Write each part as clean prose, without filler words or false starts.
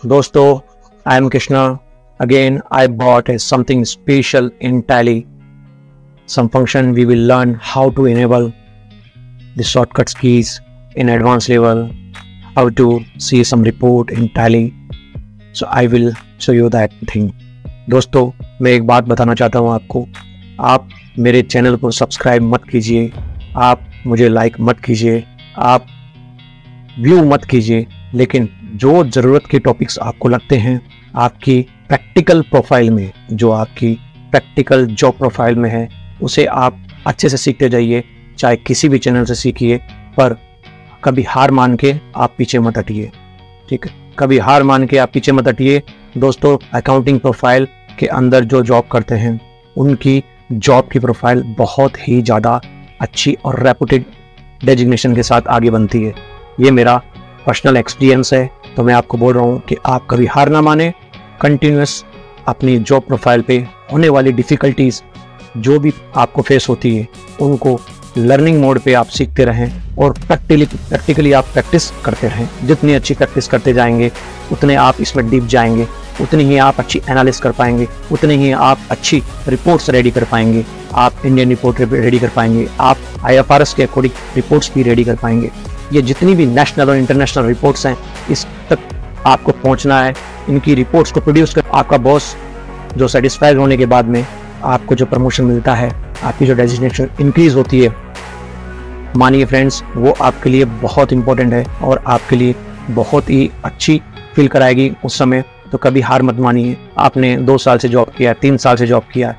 Dosto, I am Krishna. Again, I bought something special in Tally. Some function we will learn how to enable the shortcuts keys in advanced level, how to see some report in Tally. So I will show you that thing. दोस्तों, मैं एक बात बताना चाहता हूँ आपको, आप मेरे चैनल को सब्सक्राइब मत कीजिए, आप मुझे लाइक मत कीजिए, आप व्यू मत कीजिए, लेकिन जो ज़रूरत के टॉपिक्स आपको लगते हैं आपकी प्रैक्टिकल प्रोफाइल में, जो आपकी प्रैक्टिकल जॉब प्रोफाइल में है, उसे आप अच्छे से सीखते जाइए। चाहे किसी भी चैनल से सीखिए, पर कभी हार मान के आप पीछे मत हटिए। ठीक है, कभी हार मान के आप पीछे मत हटिए। दोस्तों, अकाउंटिंग प्रोफाइल के अंदर जो जॉब करते हैं उनकी जॉब की प्रोफाइल बहुत ही ज़्यादा अच्छी और रेपुटेड डेजिग्नेशन के साथ आगे बनती है। ये मेरा पर्सनल एक्सपीरियंस है, तो मैं आपको बोल रहा हूँ कि आप कभी हार ना माने। कंटिन्यूस अपनी जॉब प्रोफाइल पे होने वाली डिफ़िकल्टीज़ जो भी आपको फेस होती है उनको लर्निंग मोड पे आप सीखते रहें और प्रैक्टिकली आप प्रैक्टिस करते रहें। जितनी अच्छी प्रैक्टिस करते जाएंगे उतने आप इसमें डीप जाएंगे, उतनी ही आप अच्छी एनालिसिस कर पाएंगे, उतनी ही आप अच्छी रिपोर्ट्स रेडी कर पाएंगे, आप इंडियन रिपोर्ट रेडी कर पाएंगे, आप IFRS के अकॉर्डिंग रिपोर्ट्स भी रेडी कर पाएंगे। ये जितनी भी नेशनल और इंटरनेशनल रिपोर्ट्स हैं, इस तक आपको पहुंचना है। इनकी रिपोर्ट्स को प्रोड्यूस कर आपका बॉस जो सेटिस्फाइड होने के बाद में आपको जो प्रमोशन मिलता है, आपकी जो डेजिग्नेशन इंक्रीज होती है, मानिए फ्रेंड्स, वो आपके लिए बहुत इंपॉर्टेंट है और आपके लिए बहुत ही अच्छी फील कराएगी उस समय। तो कभी हार मत मानिए। आपने 2 साल से जॉब किया, 3 साल से जॉब किया,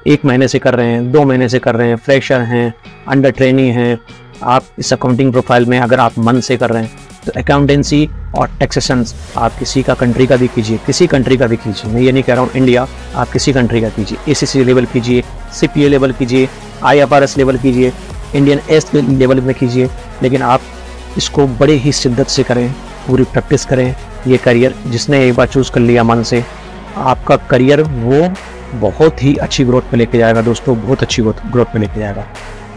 1 महीने से कर रहे हैं, 2 महीने से कर रहे हैं, फ्रेशर हैं, अंडर ट्रेनी हैं, आप इस अकाउंटिंग प्रोफाइल में अगर आप मन से कर रहे हैं तो अकाउंटेंसी और टैक्सेशन आप किसी का कंट्री का भी कीजिए, किसी कंट्री का भी कीजिए। मैं ये नहीं कह रहा हूँ इंडिया, आप किसी कंट्री का कीजिए। ACC लेवल कीजिए, CPA लेवल कीजिए, IFRS लेवल कीजिए, इंडियन एस लेवल में कीजिए, लेकिन आप इसको बड़े ही शिद्दत से करें, पूरी प्रैक्टिस करें। ये करियर जिसने एक बार चूज़ कर लिया मन से, आपका करियर वो बहुत ही अच्छी ग्रोथ पे लेके जाएगा। दोस्तों, बहुत अच्छी ग्रोथ पे लेके जाएगा।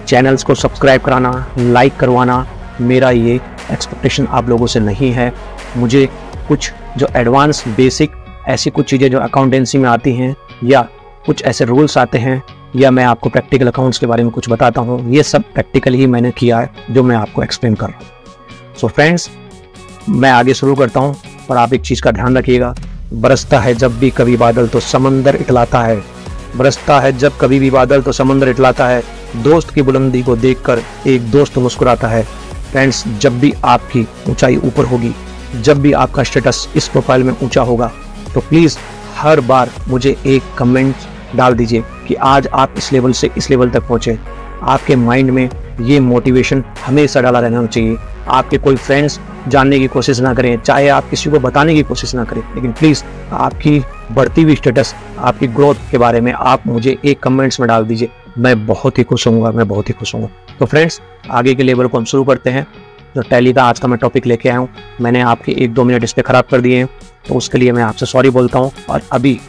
चैनल्स को सब्सक्राइब कराना, लाइक करवाना, मेरा ये एक्सपेक्टेशन आप लोगों से नहीं है। मुझे कुछ जो एडवांस बेसिक ऐसी कुछ चीज़ें जो अकाउंटेंसी में आती हैं, या कुछ ऐसे रूल्स आते हैं, या मैं आपको प्रैक्टिकल अकाउंट्स के बारे में कुछ बताता हूँ, ये सब प्रैक्टिकली ही मैंने किया है जो मैं आपको एक्सप्लेन कर रहा हूँ। सो फ्रेंड्स, मैं आगे शुरू करता हूँ, पर आप एक चीज़ का ध्यान रखिएगा। बरसता है जब भी कभी बादल तो समंदर इतलाता है, बरसता है जब कभी भी बादल तो समंदर इतलाता है, दोस्त की बुलंदी को देखकर एक दोस्त मुस्कुराता है। फ्रेंड्स, जब भी आपकी ऊंचाई ऊपर होगी, जब भी आपका स्टेटस इस प्रोफाइल में ऊंचा होगा, तो प्लीज़ हर बार मुझे एक कमेंट डाल दीजिए कि आज आप इस लेवल से इस लेवल तक पहुँचे। आपके माइंड में ये मोटिवेशन हमेशा डाला रहना चाहिए। आपके कोई फ्रेंड्स जानने की कोशिश ना करें, चाहे आप किसी को बताने की कोशिश ना करें, लेकिन प्लीज़ आपकी बढ़ती हुई स्टेटस, आपकी ग्रोथ के बारे में आप मुझे एक कमेंट्स में डाल दीजिए। मैं बहुत ही खुश होऊंगा, मैं बहुत ही खुश होऊंगा। तो फ्रेंड्स, आगे के लेवल को हम शुरू करते हैं। जो टैली का आज का मैं टॉपिक लेके आया हूँ, मैंने आपके 1-2 मिनट इस पर ख़राब कर दिए हैं, तो उसके लिए मैं आपसे सॉरी बोलता हूँ। और अभी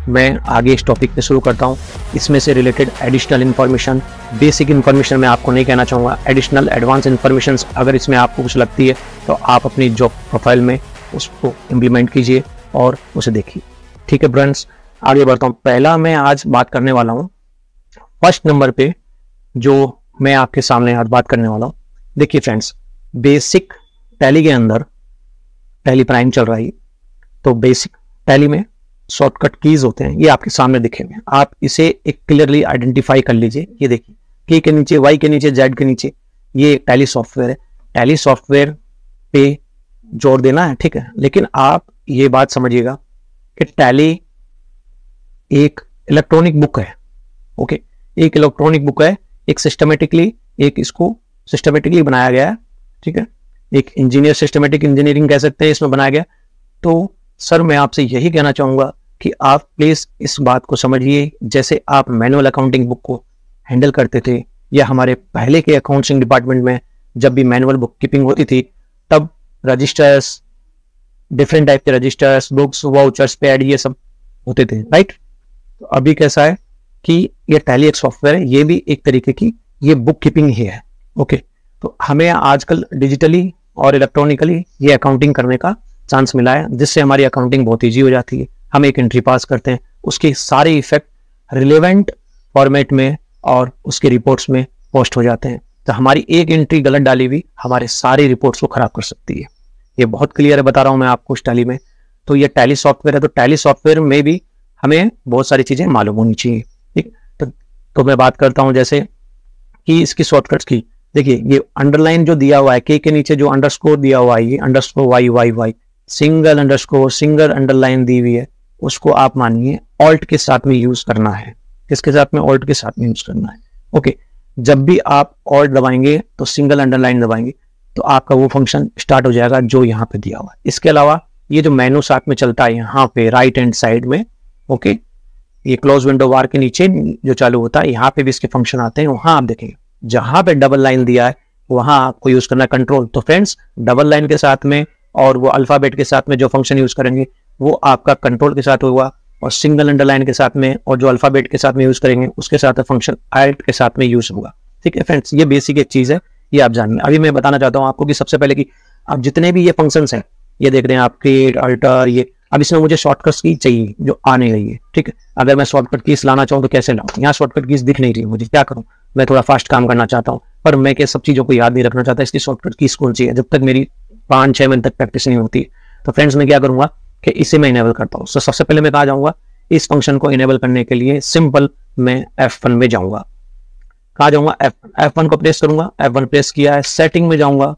मैं आगे इस टॉपिक पे शुरू करता हूँ। इसमें से related additional information, basic information मैं आपको नहीं कहना चाहूँगा, एडिशनल एडवांस इन्फॉर्मेशन अगर इसमें आपको कुछ लगती है तो आप अपनी जॉब प्रोफाइल में उसको इम्प्लीमेंट कीजिए और उसे देखिए। ठीक है फ्रेंड्स, आगे बढ़ता हूँ। पहला मैं आज बात करने वाला हूँ, फर्स्ट नंबर पे जो मैं आपके सामने आज बात करने वाला हूँ। देखिए फ्रेंड्स, बेसिक टैली के अंदर टैली प्राइम चल रहा है, तो बेसिक टैली में शॉर्टकट कीज होते हैं, ये आपके सामने दिखेंगे। आप इसे एक क्लियरली आइडेंटिफाई कर लीजिए। ये देखिए, के के नीचे, वाई के नीचे, जेड के नीचे, ये टैली सॉफ्टवेयर है। टैली सॉफ्टवेयर पे जोर देना है, ठीक है, लेकिन आप ये बात समझिएगा कि टैली एक इलेक्ट्रॉनिक बुक है। ओके, एक इलेक्ट्रॉनिक बुक है, एक सिस्टमेटिकली, एक इसको सिस्टमेटिकली बनाया गया है। ठीक है, एक इंजीनियर, सिस्टमेटिक इंजीनियरिंग कह सकते हैं इसमें बनाया गया। तो सर, मैं आपसे यही कहना चाहूँगा कि आप प्लीज़ इस बात को समझिए, जैसे आप मैनुअल अकाउंटिंग बुक को हैंडल करते थे, या हमारे पहले के अकाउंटिंग डिपार्टमेंट में जब भी मैनुअल बुक कीपिंग होती थी, तब रजिस्टर्स, डिफरेंट टाइप के रजिस्टर्स, बुक्स, वाउचर्स, पैड, ये सब होते थे, राइट। तो अभी कैसा है कि ये टैली एक सॉफ्टवेयर है, ये भी एक तरीके की ये बुक कीपिंग ही है। ओके, तो हमें आजकल डिजिटली और इलेक्ट्रॉनिकली ये अकाउंटिंग करने का चांस मिला है, जिससे हमारी अकाउंटिंग बहुत ईजी हो जाती है। हम एक एंट्री पास करते हैं, उसके सारे इफेक्ट रिलेवेंट फॉर्मेट में और उसके रिपोर्ट्स में पोस्ट हो जाते हैं। तो हमारी एक एंट्री गलत डाली हुई हमारे सारी रिपोर्ट्स को खराब कर सकती है। ये बहुत क्लियर है, बता रहा हूं मैं आपको इस टैली में। तो ये टैली सॉफ्टवेयर है, तो टैली सॉफ्टवेयर में भी हमें बहुत सारी चीजें मालूम होनी चाहिए। ठीक, तो मैं बात करता हूं जैसे कि इसकी शॉर्टकट्स की। देखिए ये अंडरलाइन जो दिया हुआ है, के नीचे जो अंडरस्कोर दिया हुआ है, ये underscore Y Y Y, single underscore, single underline दी हुई है, उसको आप मानिए ऑल्ट के साथ में यूज करना है। किसके साथ में? ऑल्ट के साथ में यूज करना है। ओके, जब भी आप ऑल्ट दबाएंगे तो सिंगल अंडरलाइन दबाएंगे तो आपका वो फंक्शन स्टार्ट हो जाएगा जो यहाँ पे दिया हुआ है। इसके अलावा ये जो मेनू साथ में चलता है यहाँ पे राइट हैंड साइड में, ओके, ये क्लोज विंडो बार के नीचे जो चालू होता है, यहाँ पे भी इसके फंक्शन आते हैं। वहां आप देखेंगे जहां पे डबल लाइन दिया है वहां आपको यूज करना है कंट्रोल। तो फ्रेंड्स, डबल लाइन के साथ में और वो अल्फाबेट के साथ में जो फंक्शन यूज करेंगे वो आपका कंट्रोल के साथ होगा, और सिंगल अंडरलाइन के साथ में और जो अल्फाबेट के साथ में यूज करेंगे उसके साथ फंक्शन आल्ट के साथ में यूज होगा। ठीक है फ्रेंड्स, ये बेसिक एक चीज है, ये आप जानिए। अभी मैं बताना चाहता हूँ आपको कि सबसे पहले कि आप जितने भी ये फंक्शंस हैं, ये देख रहे हैं आप क्रिएट, अल्टर, ये अब इसमें मुझे शॉर्टकट्स की चाहिए जो आने गई है। ठीक है, अगर मैं शॉर्टकट कीज लाना चाहूँ तो कैसे लाऊं? यहाँ शॉर्टकट कीज दिख नहीं रही, मुझे क्या करूँ? मैं थोड़ा फास्ट काम करना चाहता हूँ, पर मैं क्या सब चीजों को याद नहीं रखना चाहता, इसकी शॉर्टकट कीज कौन सी है, जब तक मेरी 5-6 मिनट तक प्रैक्टिस नहीं होती। तो फ्रेंड्स, मैं क्या करूंगा कि इसे मैं इनेबल करता हूँ। सबसे पहले मैं कहा जाऊंगा, इस फंक्शन को इनेबल करने के लिए सिंपल मैं F1 में जाऊंगा। कहा जाऊंगा? F1 को प्रेस करूंगा। F1 प्रेस किया है, सेटिंग में जाऊंगा।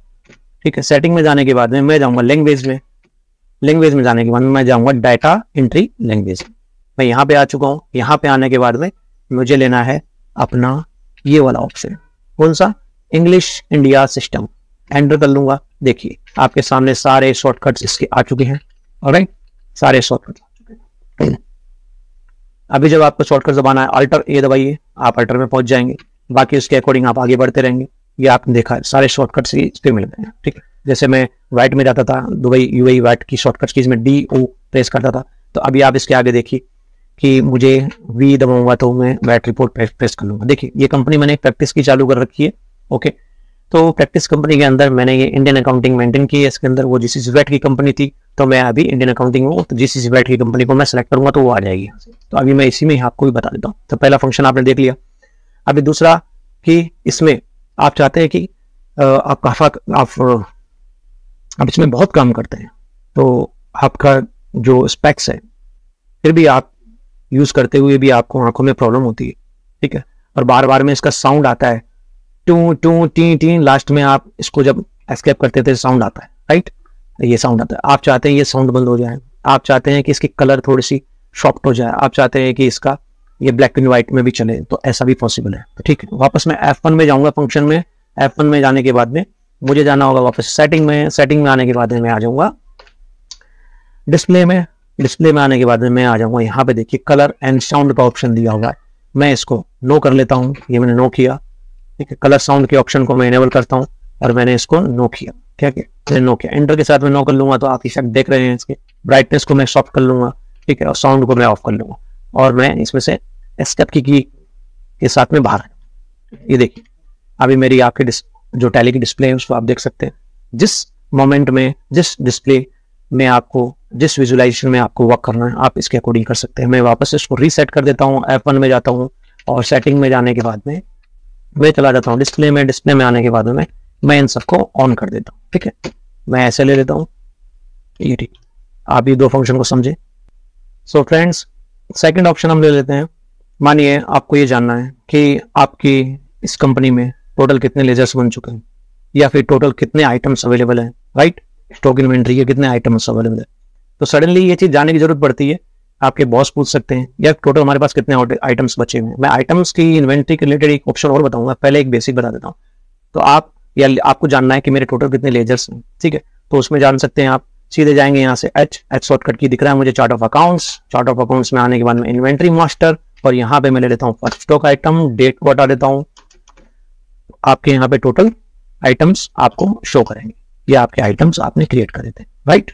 ठीक है, सेटिंग में जाने के बाद में मैं जाऊंगा लैंग्वेज में। लैंग्वेज में जाने के बाद मैं जाऊंगा डाटा एंट्री लैंग्वेज। मैं यहाँ पे आ चुका हूँ। यहाँ पे आने के बाद में मुझे लेना है अपना ये वाला ऑप्शन, कौन सा? English India system. एंटर कर लूंगा। देखिए आपके सामने सारे शॉर्टकट्स इसके आ चुके हैं। ऑलराइट, सारे शॉर्टकट्स आ चुके हैं। अभी जब आपको शॉर्टकट दबाना है, अल्टर ए दबाइए, आप अल्टर में पहुंच जाएंगे। बाकी उसके अकॉर्डिंग आप आगे बढ़ते रहेंगे। ये आपने देखा है, सारे शॉर्टकट्स इस पे मिल गए हैं। ठीक है, जैसे मैं वाइट में जाता था, दुबई यूएई वाइट की शॉर्टकट्स की मैं DO प्रेस करता था। तो अभी आप इसके आगे देखिए कि मुझे V दबाऊंगा तो मैं वाइट रिपोर्ट प्रेस कर लूंगा। देखिए ये कंपनी मैंने प्रैक्टिस की चालू कर रखी है। ओके, तो प्रैक्टिस कंपनी के अंदर मैंने ये इंडियन अकाउंटिंग मेंटेन की है। इसके अंदर वो जीसीसी वैट की कंपनी थी, तो मैं अभी इंडियन अकाउंटिंग में, तो जीसीसी वैट की कंपनी को मैं सेलेक्ट करूंगा तो वो आ जाएगी। तो अभी मैं इसी में आपको भी बता देता हूँ। तो पहला फंक्शन आपने देख लिया। अभी दूसरा कि इसमें आप चाहते हैं कि आप इसमें बहुत काम करते हैं, तो आपका जो स्पेक्स है फिर भी आप यूज करते हुए भी आपको आंखों में प्रॉब्लम होती है। ठीक है, और बार बार में इसका साउंड आता है, two two T T, last में आप इसको जब एस्केप करते थे साउंड आता है। राइट, ये साउंड आता है। आप चाहते हैं ये साउंड बंद हो जाए, आप चाहते हैं कि इसकी कलर थोड़ी सी सॉफ्ट हो जाए, आप चाहते हैं कि इसका ये ब्लैक एंड व्हाइट में भी चले, तो ऐसा भी पॉसिबल है। तो ठीक है, वापस मैं F1 में जाऊंगा फंक्शन में। F1 में जाने के बाद में मुझे जाना होगा वापस सेटिंग में। सेटिंग में आने के बाद में मैं आ जाऊंगा डिस्प्ले में। डिस्प्ले में आने के बाद में मैं आ जाऊंगा यहाँ पे, देखिए कलर एंड साउंड का ऑप्शन दिया हुआ है, मैं इसको नो कर लेता हूँ। ये मैंने नो किया। ठीक है, कलर साउंड के ऑप्शन को मैं इनेबल करता हूँ और मैंने इसको नो किया। क्या किया? मैंने नो किया। एंटर के साथ में नो कर लूंगा तो आप इफेक्ट देख रहे हैं इसके। ब्राइटनेस को मैं सॉफ्ट कर लूंगा। ठीक है, और साउंड को मैं ऑफ कर लूंगा और मैं इसमें से एस्केप की के साथ में बाहर। ये देखिए अभी मेरी आपके जो टैली की डिस्प्ले है उसको आप देख सकते हैं। जिस मोमेंट में, जिस डिस्प्ले में आपको, जिस विजुअलाइजेशन में आपको वर्क करना है, आप इसके अकॉर्डिंग कर सकते हैं। मैं वापस इसको रीसेट कर देता हूँ। F1 में जाता हूँ और सेटिंग में जाने के बाद में मैं चला जाता हूँ डिस्प्ले में। डिस्प्ले में आने के बाद में मैं इन सबको ऑन कर देता हूँ। ठीक है, मैं ऐसे ले लेता हूँ। ये ठीक, आप ये दो फंक्शन को समझे। सो फ्रेंड्स, सेकंड ऑप्शन हम ले लेते हैं। मानिए आपको ये जानना है कि आपकी इस कंपनी में टोटल कितने लेजर्स बन चुके हैं, या फिर टोटल कितने आइटम्स अवेलेबल हैं। राइट, स्टॉक इन्वेंट्री के कितने आइटम्स अवेलेबल है। तो सडनली ये चीज जानने की जरूरत पड़ती है। आपके बॉस पूछ सकते हैं या टोटल हमारे पास कितने आइटम्स बचे हुए हैं। मैं आइटम्स की इन्वेंट्री के रिलेटेड एक ऑप्शन और बताऊंगा, पहले एक बेसिक बता देता हूँ। तो आपको जानना है कि मेरे टोटल कितने लेजर्स हैं। ठीक है, तो उसमें जान सकते हैं आप। सीधे जाएंगे यहाँ से H शॉर्टकट की दिख रहा है मुझे, chart of accounts. Chart of accounts में आने के बाद में इन्वेंट्री मास्टर, और यहाँ पे मैं ले लेता हूँ फर्स्ट स्टॉक आइटम, डेट को हटा देता हूँ। आपके यहाँ पे टोटल आइटम्स आपको शो करेंगे। ये आपके आइटम्स आपने क्रिएट करे थे। राइट,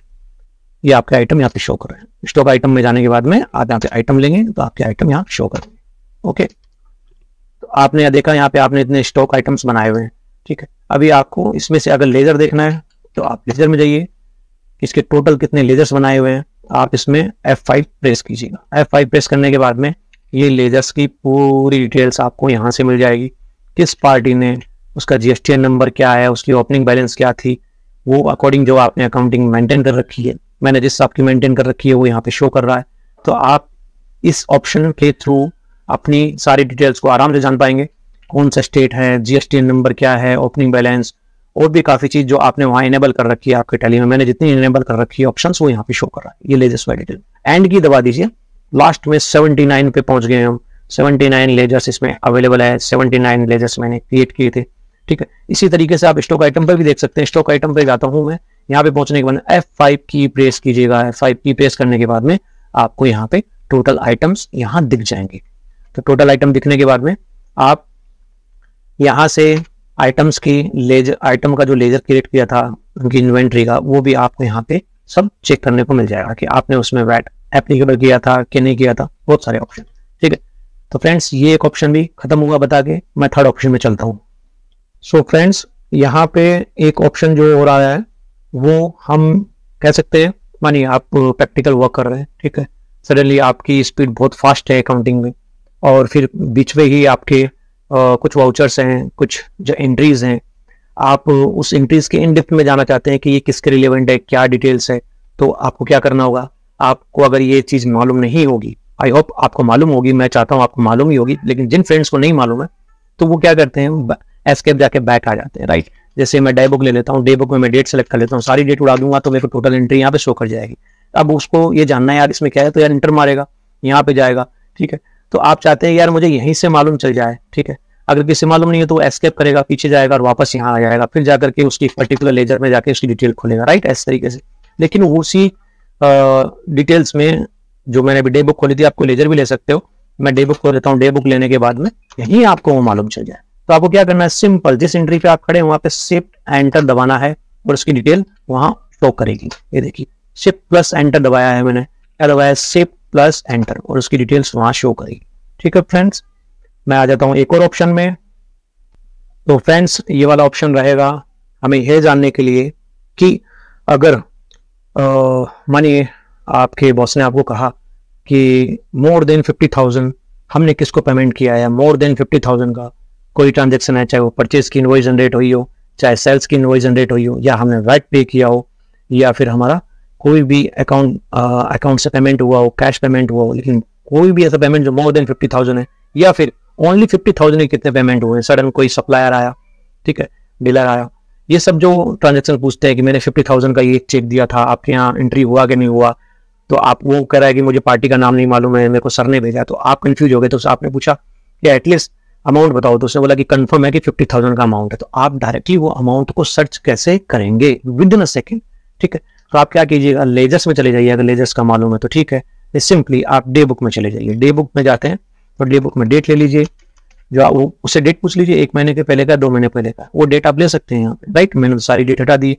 ये आपके आइटम यहाँ पे शो कर रहे हैं। स्टॉक आइटम में जाने के बाद में आप यहाँ पे आइटम लेंगे तो आपके आइटम यहाँ शो करेंगे। ओके, तो आपने देखा यहाँ पे आपने इतने स्टॉक आइटम्स बनाए हुए हैं। ठीक है, अभी आपको इसमें से अगर लेजर देखना है तो आप लेजर में जाइए। इसके टोटल कितने लेजर्स बनाए हुए हैं, आप इसमें F5 प्रेस कीजिएगा। F5 प्रेस करने के बाद में ये लेजर्स की पूरी डिटेल्स आपको यहाँ से मिल जाएगी। किस पार्टी ने, उसका GSTN नंबर क्या है, उसकी ओपनिंग बैलेंस क्या थी, वो अकॉर्डिंग जो आपने अकाउंटिंग मेंटेन कर रखी है, मैंने जिस आपकी मेंटेन कर रखी है वो यहाँ पे शो कर रहा है। तो आप इस ऑप्शन के थ्रू अपनी सारी डिटेल्स को आराम से जान पाएंगे, कौन सा स्टेट है, GSTN नंबर क्या है, ओपनिंग बैलेंस, और भी काफ़ी चीज़ जो आपने वहाँ इनेबल कर रखी है आपके टैली में। मैंने जितनी इनेबल कर रखी है ऑप्शंस वो यहाँ पे शो कर रहा है। ये लेजर्स वाली डिटेल एंड की दबा दीजिए, लास्ट में 79 पे पहुंच गए हम। 79 लेजर्स इसमें अवेलेबल है, 79 लेजर्स मैंने क्रिएट किए थे, ठीक है। इसी तरीके से आप स्टॉक आइटम पर भी देख सकते हैं। स्टॉक आइटम पे जाता हूँ मैं, यहाँ पे पहुंचने के बाद F5 की प्रेस कीजिएगा। F5 की प्रेस करने के बाद में आपको यहाँ पे टोटल आइटम्स यहाँ दिख जाएंगे। तो टोटल आइटम दिखने के बाद में आप यहाँ से आइटम्स की लेजर, आइटम का जो लेजर क्रिएट किया था उनकी इन्वेंट्री का, वो भी आपको यहाँ पे सब चेक करने को मिल जाएगा कि आपने उसमें वैट एप्लीकेबल किया था कि नहीं किया था, बहुत सारे ऑप्शन, ठीक है। तो फ्रेंड्स ये एक ऑप्शन भी खत्म हुआ बता के मैं थर्ड ऑप्शन में चलता हूँ। सो फ्रेंड्स यहाँ पे एक ऑप्शन जो हो रहा है वो हम कह सकते हैं, मानिए आप प्रैक्टिकल वर्क कर रहे हैं, ठीक है, सडनली आपकी स्पीड बहुत फास्ट है अकाउंटिंग में, और फिर बीच में ही आपके कुछ वाउचर्स हैं, कुछ जो एंट्रीज हैं, आप उस एंट्रीज के इन डेप्थ में जाना चाहते हैं कि ये किसके रिलेवेंट है, क्या डिटेल्स है। तो आपको क्या करना होगा, आपको अगर ये चीज़ मालूम नहीं होगी, आई होप आपको मालूम होगी, मैं चाहता हूँ आपको मालूम ही होगी, लेकिन जिन फ्रेंड्स को नहीं मालूम है तो वो क्या करते हैं, एस्केप जाके बैक आ जाते हैं, राइट। जैसे मैं डे बुक ले लेता हूँ, डे बुक में मैं डेट सेलेक्ट कर लेता हूँ, सारी डेट उड़ा दूंगा तो मेरे को टोटल एंट्री यहाँ पे शो कर जाएगी। अब उसको ये जानना है यार इसमें क्या है, तो यार इंटर मारेगा, यहाँ पे जाएगा, ठीक है। तो आप चाहते हैं यार मुझे यहीं से मालूम चल जाए, ठीक है। अगर किसी मालूम नहीं है तो एस्केप करेगा, पीछे जाएगा और वापस यहाँ आ जाएगा, फिर जाकर के उसकी पर्टिकुलर लेजर में जाके उसकी डिटेल खोलेगा, राइट, इस तरीके से। लेकिन उसी डिटेल्स में जो मैंने अभी डे बुक खोली थी, आपको लेजर भी ले सकते हो, मैं डे बुक खोल लेता हूँ, डे बुक लेने के बाद में यहीं आपको वो मालूम चल जाए। तो आपको क्या करना है, सिंपल जिस एंट्री पे आप खड़े हैं वहां पे शिफ्ट एंटर दबाना है और उसकी डिटेल वहां शो करेगी। ये देखिए शिफ्ट प्लस एंटर दबाया है मैंने, क्या दबाया, शिफ्ट प्लस एंटर, और उसकी डिटेल्स वहां शो करेगी, ठीक है फ्रेंड्स। मैं आ जाता हूं एक और ऑप्शन में। तो फ्रेंड्स ये वाला ऑप्शन रहेगा हमें यह जानने के लिए कि अगर मानिए आपके बॉस ने आपको कहा कि मोर देन 50,000 हमने किसको पेमेंट किया है, मोर देन 50,000 का कोई ट्रांजेक्शन है, चाहे वो परचेज की इनवॉइस जनरेट हुई हो, चाहे सेल्स की इनवॉइस जनरेट हुई हो, या हमने वैट पे किया हो, या फिर हमारा कोई भी अकाउंट से पेमेंट हुआ हो, कैश पेमेंट हुआ हो, लेकिन कोई भी ऐसा पेमेंट जो मोर देन 50,000 है, या फिर ओनली 50,000 के कितने पेमेंट हुए हैं, सडन कोई सप्लायर आया, ठीक है, डीलर आया, ये सब जो ट्रांजेक्शन पूछते हैं कि मैंने 50,000 का ये चेक दिया था, आपके यहाँ एंट्री हुआ कि नहीं हुआ, तो आप वो कह रहा है कि मुझे पार्टी का नाम नहीं मालूम है, मेरे को सर ने भेजा, तो आप कंफ्यूज हो गए। तो आपने पूछा कि एटलीस्ट अमाउंट बताओ, तो उसने बोला कि कंफर्म है कि 50,000 का अमाउंट है। तो आप डायरेक्टली वो अमाउंट को सर्च कैसे करेंगे विद इन अ सेकेंड, ठीक है। तो आप क्या कीजिएगा, लेजर्स में चले जाइए, अगर लेजर्स का मालूम है तो ठीक है, सिंपली आप डे बुक में चले जाइए। डे बुक में जाते हैं तो डे बुक में डेट ले लीजिए, जो वो उससे डेट पूछ लीजिए, 1 महीने के पहले का, 2 महीने पहले का, वो डेट आप ले सकते हैं यहाँ पे, राइट। मैंने सारी डेट हटा दी।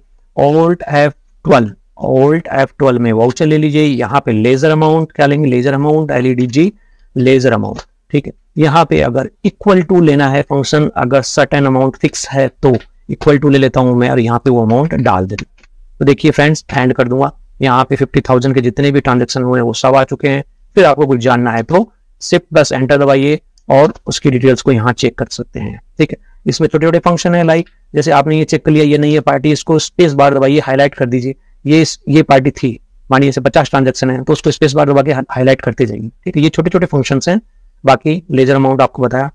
Alt F12 में वाउचर ले लीजिए, यहाँ पे लेजर अमाउंट क्या लेंगे, ledger amount, LEDG ledger amount, ठीक है। यहाँ पे अगर इक्वल टू लेना है फंक्शन, अगर सर्टेन अमाउंट फिक्स है तो इक्वल टू ले लेता हूँ मैं, और यहाँ पे वो अमाउंट डाल देता हूँ। तो देखिए फ्रेंड्स एंड कर दूंगा, यहाँ पे 50,000 के जितने भी ट्रांजेक्शन हुए वो सब आ चुके हैं। फिर आपको कुछ जानना है तो शिफ्ट प्लस एंटर दबाइए और उसकी डिटेल्स को यहाँ चेक कर सकते हैं, ठीक है। इसमें छोटे छोटे फंक्शन है, लाइक जैसे आपने ये चेक कर लिया, ये नहीं है पार्टी, इसको स्पेस बार दबाइए, हाईलाइट कर दीजिए, ये पार्टी थी, मानिए इसे 50 ट्रांजेक्शन है तो उसको स्पेस बार दबा के हाईलाइट करते जाइए, ठीक है। ये छोटे छोटे फंक्शंस हैं। बाकी लेजर अमाउंट आपको बताया।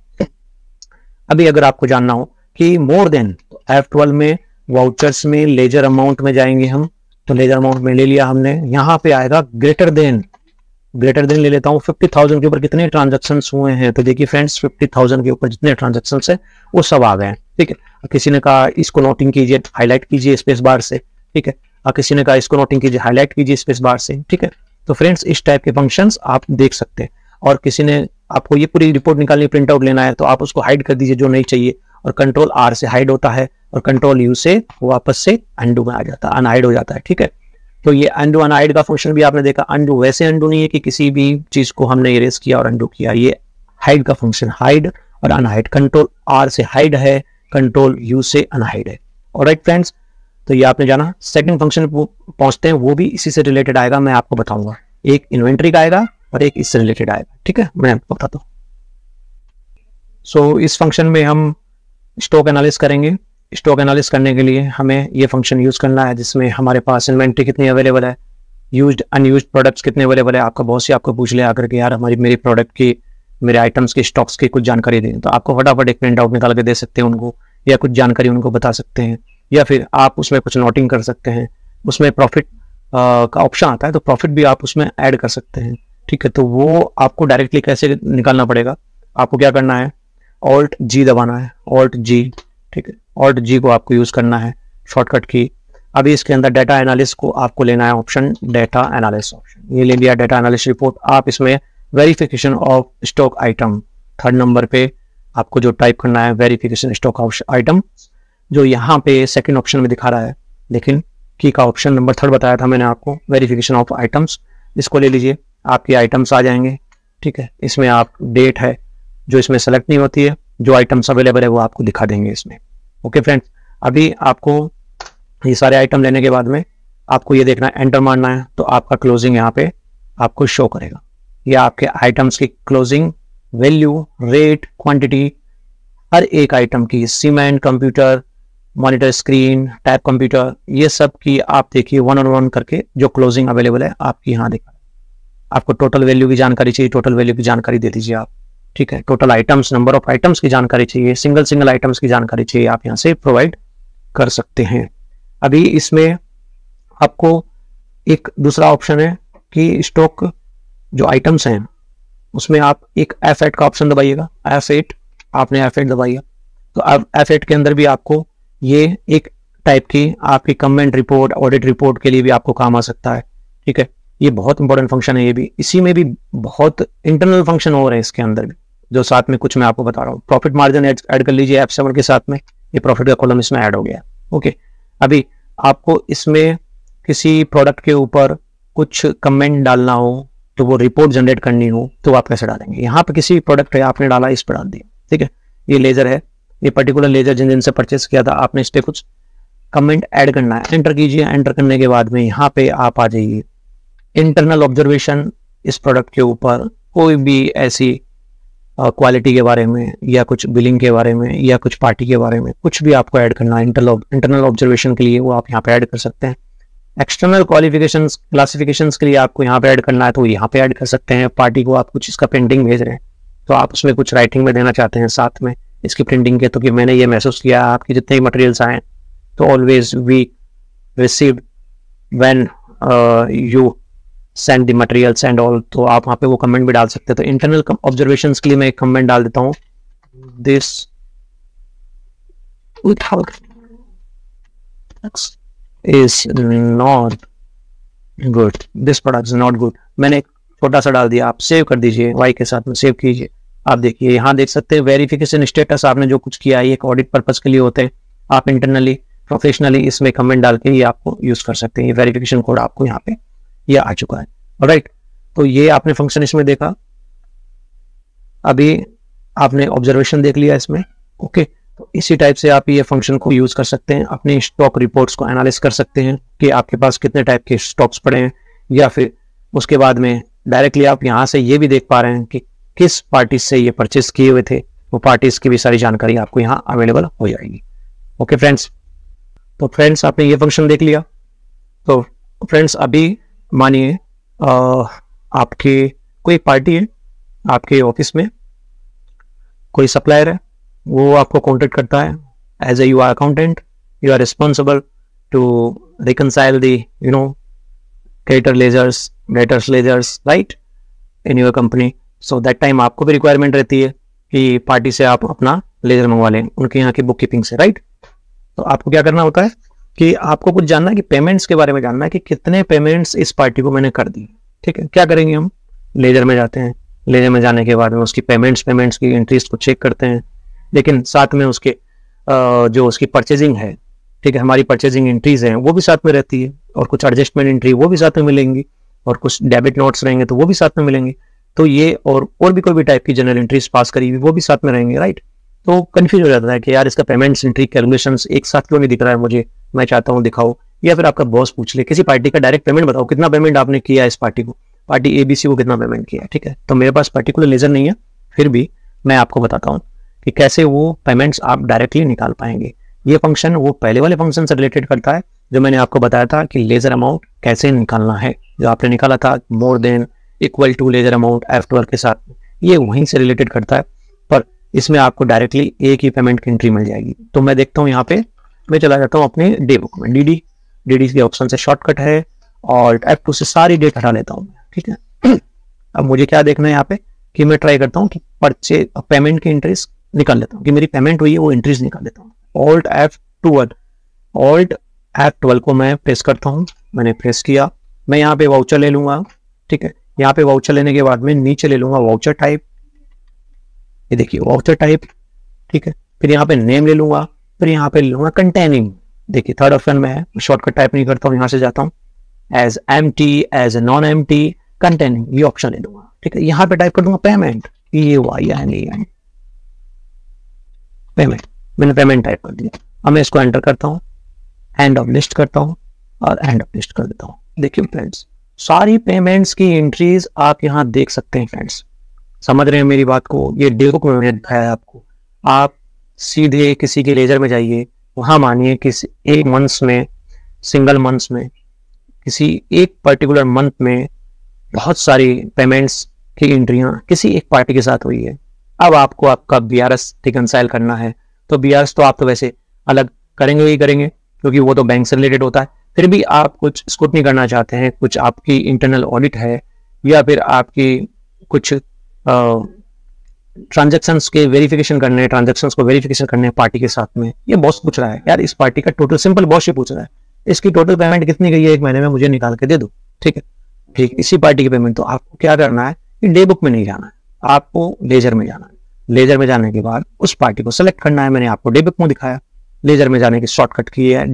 अभी अगर आपको जानना हो कि मोर देन, तो F12 में वाउचर्स में लेजर अमाउंट में जाएंगे हम, तो लेजर अमाउंट में ले लिया हमने, यहाँ पे आएगा ग्रेटर देन ले लेता हूँ। 50,000 के ऊपर कितने ट्रांजेक्शन हुए हैं, तो देखिए फ्रेंड्स 50,000 के ऊपर जितने ट्रांजेक्शन है वो सब आ गए हैं, ठीक है। किसी ने कहा इसको नोटिंग कीजिए, हाईलाइट कीजिए स्पेस बार से, ठीक है। और किसी ने कहा इसको नोटिंग कीजिए, हाईलाइट कीजिए स्पेस बार से, ठीक है। तो फ्रेंड्स इस टाइप के फंक्शंस आप देख सकते हैं। और किसी ने आपको ये पूरी रिपोर्ट निकालनी, प्रिंट आउट लेना है, तो आप उसको हाइड कर दीजिए जो नहीं चाहिए, और कंट्रोल R से हाइड होता है और कंट्रोल U से वापस से अंडू में आ जाता है, अनहाइड हो जाता है, ठीक है। तो ये अंडू अनहाइड का फंक्शन भी आपने देखा। अंडू वैसे अंडू नहीं है कि किसी भी चीज को हमने इरेज किया और अंडू किया, ये हाइड का फंक्शन, हाइड और अनहाइड। कंट्रोल R से हाइड है, कंट्रोल U से अनहाइड है। ऑलराइट फ्रेंड्स, तो ये आपने जाना। सेकंड फंक्शन पहुंचते हैं, वो भी इसी से रिलेटेड आएगा, मैं आपको बताऊंगा। एक इन्वेंट्री का आएगा और एक इससे रिलेटेड आएगा, ठीक है, मैं आपको बताता हूँ। सो इस फंक्शन में हम स्टॉक एनालिसिस करेंगे। स्टॉक एनालिसिस करने के लिए हमें ये फंक्शन यूज करना है, जिसमें हमारे पास इन्वेंट्री कितनी अवेलेबल है, यूज्ड अनयूज्ड प्रोडक्ट्स कितने अवेलेबल है। आपका बॉस ही आपको पूछ ले आकर के, यार मेरी प्रोडक्ट की, मेरे आइटम्स की, स्टॉक्स की कुछ जानकारी दें, तो आपको फटाफट एक प्रिंट आउट निकाल के दे सकते हैं उनको, या कुछ जानकारी उनको बता सकते हैं, या फिर आप उसमें कुछ नोटिंग कर सकते हैं। उसमें प्रॉफिट का ऑप्शन आता है, तो प्रॉफिट भी आप उसमें ऐड कर सकते हैं, ठीक है। तो वो आपको डायरेक्टली कैसे निकालना पड़ेगा, आपको क्या करना है, ऑल्ट जी दबाना है, ऑल्ट जी, ठीक है। ऑल्ट जी को आपको यूज करना है शॉर्टकट की। अभी इसके अंदर डाटा एनालिसिस को आपको लेना है ऑप्शन, डाटा एनालिसिस ऑप्शन, ये ले लिया, डाटा एनालिसिस रिपोर्ट। आप इसमें verification of stock item, third number पे आपको जो टाइप करना है, वेरिफिकेशन स्टॉक आइटम, जो यहाँ पे सेकंड ऑप्शन में दिखा रहा है, लेकिन की का ऑप्शन नंबर 3 बताया था मैंने आपको, वेरिफिकेशन ऑफ आइटम्स। इसको ले लीजिए, आपके आइटम्स आ जाएंगे, ठीक है। इसमें आप डेट है जो इसमें सेलेक्ट नहीं होती है, जो आइटम्स अवेलेबल है वो आपको दिखा देंगे इसमें। ओके फ्रेंड्स, अभी आपको ये सारे आइटम लेने के बाद में आपको ये देखना है, एंटर मारना है, तो आपका क्लोजिंग यहाँ पे आपको शो करेगा। ये आपके आइटम्स की क्लोजिंग वैल्यू, रेट, क्वांटिटी, हर एक आइटम की, cement, computer, monitor screen, tab computer, ये सब की आप देखिए 1 on 1 करके जो क्लोजिंग अवेलेबल है आपकी यहाँ दिखा। आपको टोटल वैल्यू की जानकारी चाहिए, टोटल वैल्यू की जानकारी दे दीजिए आप, ठीक है। Total items, number of items की जानकारी चाहिए, सिंगल आइटम्स की जानकारी चाहिए, आप यहाँ से प्रोवाइड कर सकते हैं। अभी इसमें आपको एक दूसरा ऑप्शन है कि स्टॉक जो आइटम्स हैं उसमें आप एक F8 का ऑप्शन दबाइएगा। F8, आपने F8 दबाइएगा, तो अब F8 के अंदर भी आपको ये एक टाइप की आपकी कमेंट रिपोर्ट, ऑडिट रिपोर्ट के लिए भी आपको काम आ सकता है, ठीक है। ये बहुत इंपॉर्टेंट फंक्शन है, ये भी, इसी में भी बहुत इंटरनल फंक्शन हो रहे हैं इसके अंदर भी, जो साथ में कुछ मैं आपको बता रहा हूँ। प्रॉफिट मार्जिन ऐड कर लीजिए F7 के साथ में, ये प्रॉफिट का कॉलम इसमें ऐड हो गया। ओके, अभी आपको इसमें किसी प्रोडक्ट के ऊपर कुछ कमेंट डालना हो, तो वो रिपोर्ट जनरेट करनी हो, तो आप कैसे डालेंगे। यहाँ पे किसी प्रोडक्ट है, आपने डाला, इस पर डाल दिया, ठीक है। ये लेजर है, ये पर्टिकुलर लेजर जिन से परचेस किया था आपने, इस पर कुछ कमेंट ऐड करना है, एंटर कीजिए। एंटर करने के बाद में यहाँ पे आप आ जाइए, इंटरनल ऑब्जर्वेशन, इस प्रोडक्ट के ऊपर कोई भी ऐसी क्वालिटी के बारे में, या कुछ बिलिंग के बारे में, या कुछ पार्टी के बारे में, कुछ भी आपको ऐड करना है इंटरनल ऑब्जर्वेशन के लिए, वो आप यहाँ पे ऐड कर सकते हैं। एक्सटर्नल क्वालिफिकेशंस, क्लासिफिकेशंस के लिए आपको यहाँ पे ऐड करना है, तो यहाँ पे ऐड कर सकते हैं। पार्टी को आप कुछ इसका प्रिंटिंग भेज रहे हैं, तो आप उसमें कुछ राइटिंग में देना चाहते हैं साथ में इसकी प्रिंटिंग के, तो कि मैंने ये महसूस किया आपके जितने मटेरियल्स आए, तो always we received when you send the materials and all, तो आप वहाँ पे वो कमेंट भी डाल सकते हैं। तो इंटरनल ऑब्जर्वेशंस के लिए मैं एक कमेंट डाल देता हूँ, this is not good, this product is not good, मैंने एक छोटा सा डाल दिया। आप सेव कर दीजिए, वाई के साथ में सेव कीजिए। आप देखिए यहाँ देख सकते हैं वेरिफिकेशन स्टेटस, आपने जो कुछ किया है एक ऑडिट पर्पस के लिए होते हैं। आप इंटरनली प्रोफेशनली इसमें कमेंट डाल के ये आपको यूज कर सकते हैं। ये वेरिफिकेशन कोड आपको यहाँ पे ये आ चुका है, राइट। तो ये आपने फंक्शन इसमें देखा, अभी आपने ऑब्जर्वेशन देख लिया इसमें, ओके। तो इसी टाइप से आप ये फंक्शन को यूज कर सकते हैं, अपने स्टॉक रिपोर्ट्स को एनालाइज कर सकते हैं कि आपके पास कितने टाइप के स्टॉक्स पड़े हैं, या फिर उसके बाद में डायरेक्टली आप यहाँ से ये भी देख पा रहे हैं कि किस पार्टी से ये परचेस किए हुए थे, वो पार्टीज की भी सारी जानकारी आपको यहाँ अवेलेबल हो जाएगी। ओके फ्रेंड्स, तो फ्रेंड्स आपने ये फंक्शन देख लिया। तो फ्रेंड्स अभी मानिए आपके कोई पार्टी है, आपके ऑफिस में कोई सप्लायर है, वो आपको कॉन्टेक्ट करता है as a you are accountant, you are responsible to reconcile the debtors ledgers right in your company. So that time आपको भी रिक्वायरमेंट रहती है कि पार्टी से आप अपना लेजर मंगवा लें, उनके यहाँ की बुक कीपिंग से, राइट। तो आपको क्या करना होता है कि आपको कुछ जानना है कि पेमेंट्स के बारे में जानना है कि कितने पेमेंट्स इस पार्टी को मैंने कर दी, ठीक है। क्या करेंगे हम, लेजर में जाते हैं, लेजर में जाने के बाद में उसकी पेमेंट्स की एंट्रीज को चेक करते हैं, लेकिन साथ में उसके जो उसकी परचेजिंग है, ठीक है, हमारी परचेजिंग एंट्रीज हैं वो भी साथ में रहती है, और कुछ एडजस्टमेंट एंट्री वो भी साथ में मिलेंगी, और कुछ डेबिट नोट्स रहेंगे तो वो भी साथ में मिलेंगे। तो ये और भी कोई भी टाइप की जनरल एंट्रीज पास करी हुई वो भी साथ में रहेंगे, राइट। तो कंफ्यूज हो जाता है कि यार इसका पेमेंट्स एंट्री कैलकुलेशंस एक साथ क्यों नहीं दिख रहा है मुझे, मैं चाहता हूँ दिखाओ, या फिर आपका बॉस पूछ ले किसी पार्टी का डायरेक्ट पेमेंट बताओ, कितना पेमेंट आपने किया इस पार्टी को, पार्टी ABC को कितना पेमेंट किया, ठीक है। तो मेरे पास पर्टिकुलर लेजर नहीं है, फिर भी मैं आपको बताता हूँ कि कैसे वो पेमेंट्स आप डायरेक्टली निकाल पाएंगे। ये फंक्शन वो पहले वाले फंक्शन से रिलेटेड करता है जो मैंने आपको बताया था कि लेजर अमाउंट कैसे निकालना है, जो आपने निकाला था more than equal to ledger amount F12 के साथ, ये वहीं से रिलेटेड करता है, पर इसमें आपको डायरेक्टली एक ही पेमेंट की एंट्री मिल जाएगी। तो मैं देखता हूँ यहाँ पे, मैं चला जाता हूँ अपने डे बुक में, डी के ऑप्शन से शॉर्टकट है और F2 से सारी डेट हटा लेता हूँ, ठीक है। अब मुझे क्या देखना है यहाँ पे कि मैं ट्राई करता हूँ कि परचेज पेमेंट की एंट्रीज निकाल लेता हूँ, कि मेरी पेमेंट हुई है वो एंट्रीज निकाल लेता हूँ। Alt F12 को मैं प्रेस करता हूँ, मैंने प्रेस किया, मैं यहाँ पे वाउचर ले लूंगा, ठीक है। यहाँ पे वाउचर लेने के बाद में नीचे ले लूंगा वाउचर टाइप, ये देखिए वाउचर टाइप, ठीक है। फिर यहाँ पे नेम ले लूंगा, फिर यहाँ पे ले लूंगा कंटेनिंग, देखिए थर्ड ऑप्शन में है, शॉर्टकट टाइप नहीं करता हूँ, यहाँ से जाता हूँ as empty, as non empty, containing, ये ऑप्शन ले लूंगा, ठीक है। यहाँ पे टाइप कर दूंगा पेमेंट, पेमेंट, मैंने पेमेंट टाइप कर दिया। अब मैं इसको एंटर करता हूँ, एंड ऑफ लिस्ट करता हूँ और एंड ऑफ लिस्ट कर देता हूँ। देखिए फ्रेंड्स, सारी पेमेंट्स की एंट्रीज आप यहाँ देख सकते हैं फ्रेंड्स, समझ रहे हैं मेरी बात को। ये डे बुक में मैंने दिखाया आपको, आप सीधे किसी के लेजर में जाइए, वहां मानिए किसी एक मंथ्स में, सिंगल मंथ्स में, किसी एक पर्टिकुलर मंथ में बहुत सारी पेमेंट्स की एंट्रियां किसी एक पार्टी के साथ हुई है। अब आपको आपका BRS रिकंसाइल करना है, तो BRS तो आप तो वैसे अलग करेंगे ही करेंगे क्योंकि वो तो बैंक से रिलेटेड होता है, फिर भी आप कुछ स्क्रूटनी करना चाहते हैं, कुछ आपकी इंटरनल ऑडिट है या फिर आपकी कुछ ट्रांजैक्शंस के वेरिफिकेशन करने हैं, ट्रांजैक्शंस को वेरिफिकेशन करने हैं पार्टी के साथ में। ये बॉस पूछ रहा है यार इस पार्टी का टोटल, सिंपल बॉस ये पूछ रहा है इसकी टोटल पेमेंट कितनी गई है एक महीने में, मुझे निकाल के दे दो, ठीक है। ठीक, इसी पार्टी की पेमेंट, तो आपको क्या करना है कि डे बुक में नहीं जाना है, आपको लेजर में जाना है। लेजर में जाने के बाद उस पार्टी को सेलेक्ट करना है, मैंने आपको डे बुक में दिखाया। लेजर में जाने की शॉर्टकट की है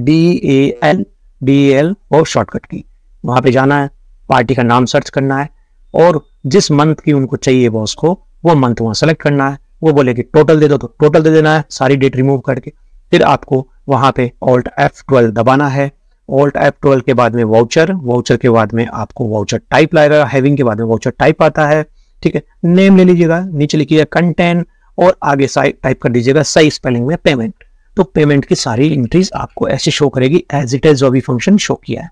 DAL और शॉर्टकट की, वहां पे जाना है, पार्टी का नाम सर्च करना है और जिस मंथ की उनको चाहिए बॉस को वो मंथ वहां सेलेक्ट करना है। वो बोले कि टोटल दे दो तो टोटल दे देना है, सारी डेट रिमूव करके। फिर आपको वहां पे Alt F12 दबाना है, Alt F12 के बाद में वाउचर के बाद में आपको वाउचर टाइप लाएगा, हैविंग के बाद में वाउचर टाइप आता है, ठीक है। नेम ले लीजिएगा, नीचे लिखिएगा कंटेंट और आगे टाइप कर दीजिएगा सही स्पेलिंग में पेमेंट। तो पेमेंट की सारी एंट्रीज आपको ऐसे शो करेगी एज इट इज जो भी फंक्शन शो किया है।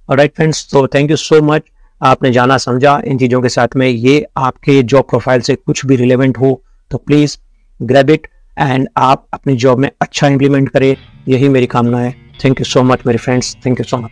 ऑलराइट फ्रेंड्स, तो थैंक यू सो मच, आपने जाना समझा इन चीजों के साथ में। ये आपके जॉब प्रोफाइल से कुछ भी रिलेवेंट हो तो प्लीज ग्रैब इट एंड आप अपनी जॉब में अच्छा इंप्लीमेंट करें, यही मेरी कामना है। थैंक यू सो मच मेरे friends, thank you so much.